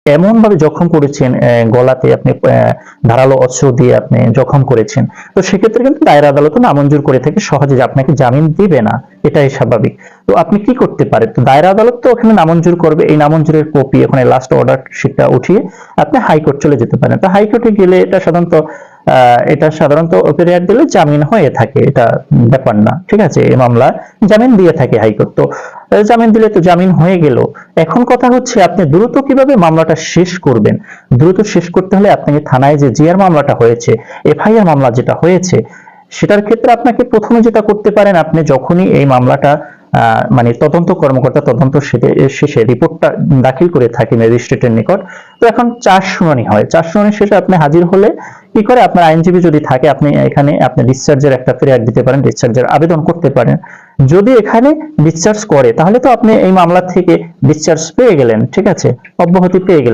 এমন ভাবে জখম করেছেন, গলাতে আপনি ধারালো অস্ত্র দিয়ে আপনি জখম করেছেন, তো সেক্ষেত্রে কিন্তু দায়রা আদালত নামঞ্জুর করে থাকে সহজে, যে আপনাকে জামিন দিবে না, এটাই স্বাভাবিক। তো আপনি কি করতে পারেন, তো দায়রা আদালত তো ওখানে নামঞ্জুর করবে, এই নামঞ্জুরের কপি ওখানে লাস্ট অর্ডার শিটটা উঠিয়ে আপনি হাইকোর্ট চলে যেতে পারেন। তো হাইকোর্টে গেলে এটা সাধারণত পেরিয়ার দিলে জামিন হয়ে থাকে, এটা ব্যাপার না, ঠিক আছে। এই মামলা জামিন দিয়ে থাকে হাইকোর্ট। তো জামিন দিলে তো জামিন হয়ে গেল। এখন কথা হচ্ছে আপনি দ্রুত কিভাবে মামলাটা শেষ করবেন। দ্রুত শেষ করতে হলে আপনাকে থানায় যে জিআর মামলাটা হয়েছে, এফআইআর মামলা যেটা হয়েছে, সেটার ক্ষেত্রে আপনাকে প্রথমে যেটা করতে পারেন, আপনি যখনই এই মামলাটা মানে তদন্ত কর্মকর্তা তদন্ত শেষে রিপোর্টটা দাখিল করে থাকেন ম্যাজিস্ট্রেটের নিকট, তো এখন 4 শুনানি হয়। 4 শুনানি শেষে আপনি হাজির হলে কি করে, আপনার আইনজীবী যদি থাকে, আপনি এখানে আপনি ডিসচার্জের একটা ফেরিয়ার দিতে পারেন, ডিসচার্জের আবেদন করতে পারেন। যদি এখানে ডিসচার্জ করে, তাহলে তো আপনি এই মামলা থেকে ডিসচার্জ পেয়ে গেলেন, ঠিক আছে, অব্যাহতি পেয়ে গেলেন।